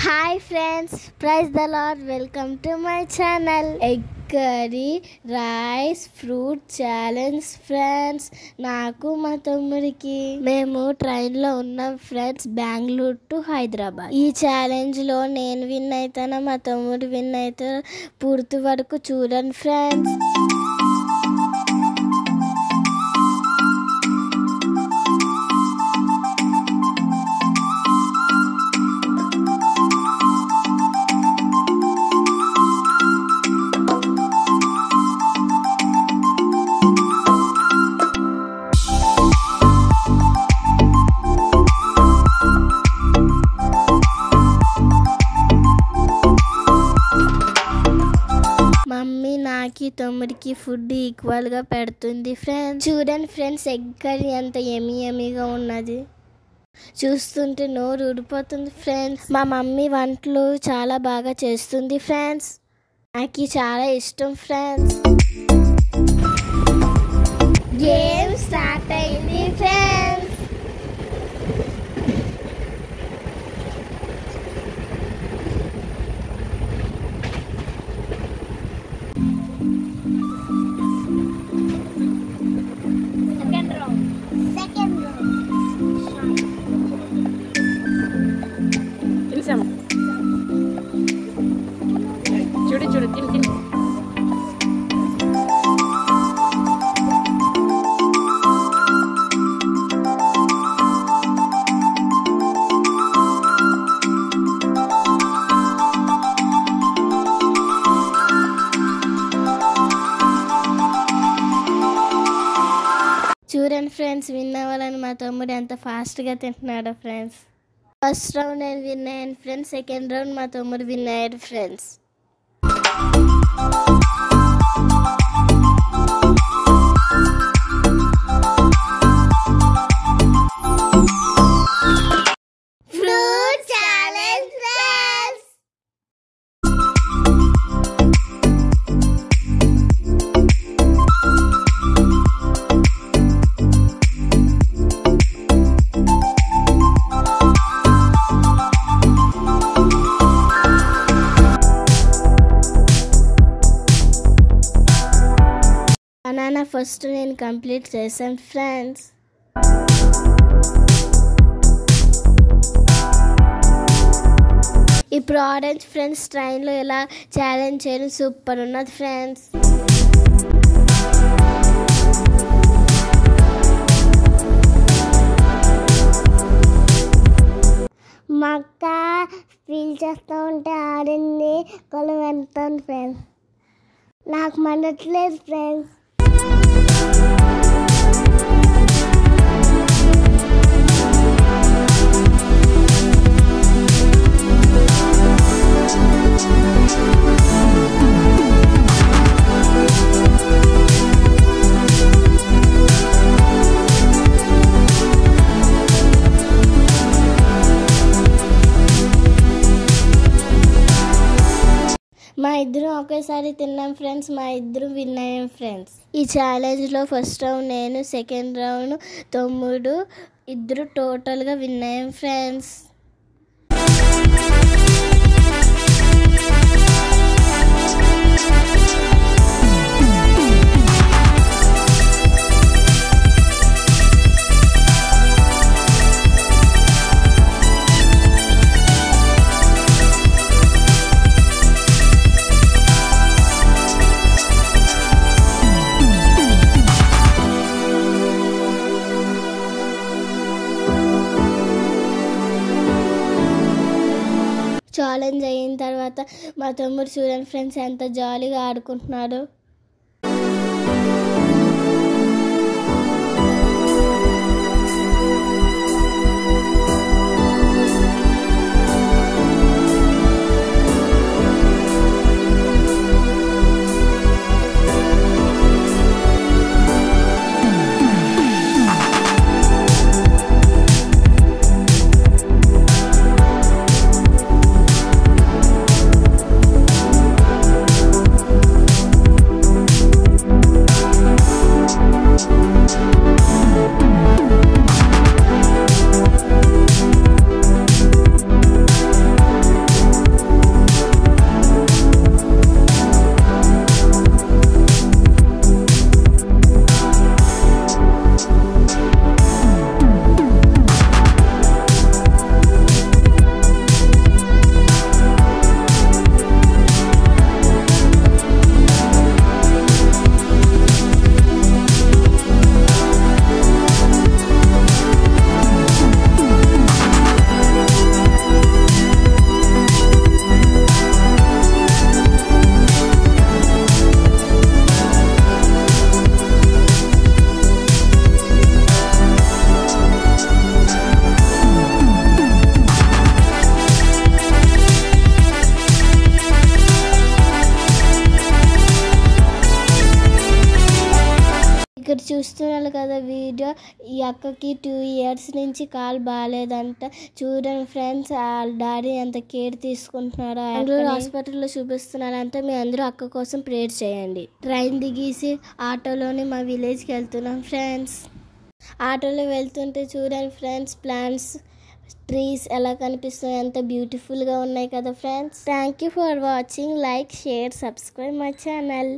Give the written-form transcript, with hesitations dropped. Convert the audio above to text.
Hi friends, praise the Lord, welcome to my channel. Egg curry, rice, fruit challenge friends. నాకు మా తమ్ముడికి మేము ట్రైన్లో ఉన్నాం ఫ్రెండ్స్, బెంగళూరు టు హైదరాబాద్. ఈ ఛాలెంజ్లో నేను విన్ అవుతాను, మా తమ్ముడు విన్ అవుతాను. పూర్తి వరకు చూడండి ఫ్రెండ్స్. మమ్మీ నాకి తమ్ముడికి ఫుడ్ ఈక్వల్గా పెడుతుంది ఫ్రెండ్స్. చూడండి ఫ్రెండ్స్, ఎగ్ కర్రీ ఎంత యమ్మీగా ఉన్నది. చూస్తుంటే నోరు ఊడిపోతుంది ఫ్రెండ్స్. మా మమ్మీ వంటలు చాలా బాగా చేస్తుంది ఫ్రెండ్స్, నాకు చాలా ఇష్టం ఫ్రెండ్స్. గేమ్ స్టార్ట్ అయింది ఫ్రెండ్స్. చూడు తిని చూడండి ఫ్రెండ్స్, విన్ అవ్వాలని మా తమ్ముడు ఎంత ఫాస్ట్గా తింటున్నాడో ఫ్రెండ్స్. ఫస్ట్ రౌండ్ నేను విన్ అయ్యాను ఫ్రెండ్స్, సెకండ్ రౌండ్ మా తమ్ముడు విన్ అయ్యాడు friends. Fruit challenge friends. Banana first నేను కంప్లీట్ చేశాను ఫ్రెండ్స్. ఇప్పుడు ఆరెంజ్ ఫ్రెండ్స్ ట్రైన్లో ఎలా ఛాలెంజ్ చేయడం సూపర్ ఉన్నది ఫ్రెండ్స్. మా అక్క ఫీల్ చేస్తూ ఉంటే ఆడింది కొలు వెళ్తాను ఫ్రెండ్స్, నాకు మండట్లేదు ఫ్రెండ్స్. మా ఇద్దరం ఒకేసారి తిన్నాం ఫ్రెండ్స్, మా ఇద్దరం విన్ అయ్యాం ఫ్రెండ్స్. ఈ ఛాలెంజ్లో ఫస్ట్ రౌండ్ నేను, సెకండ్ రౌండ్ తమ్ముడు, ఇద్దరు టోటల్గా విన్ అయ్యాం ఫ్రెండ్స్. ఛాలెంజ్ అయిన తర్వాత మా తమ్ముడు చూడండి ఫ్రెండ్స్ ఎంత జాలీగా ఆడుకుంటున్నాడు. చూస్తున్నారు కదా వీడియో. ఈ అక్కకి 2 years నుంచి కాలు బాగాలేదంట. చూడండి ఫ్రెండ్స్, వాళ్ళ డాడీ ఎంత కేర్ తీసుకుంటున్నారో. అందరూ హాస్పిటల్లో చూపిస్తున్నారంటే మీ అందరూ అక్క కోసం ప్రేయర్ చేయండి. ట్రైన్ దిగేసి ఆటోలోనే మా విలేజ్కి వెళ్తున్నాం ఫ్రెండ్స్. ఆటోలో వెళ్తుంటే చూడండి ఫ్రెండ్స్, ప్లాంట్స్, ట్రీస్ ఎలా కనిపిస్తాయి, ఎంత బ్యూటిఫుల్గా ఉన్నాయి కదా friends. Thank you for watching. Like, share, subscribe my channel.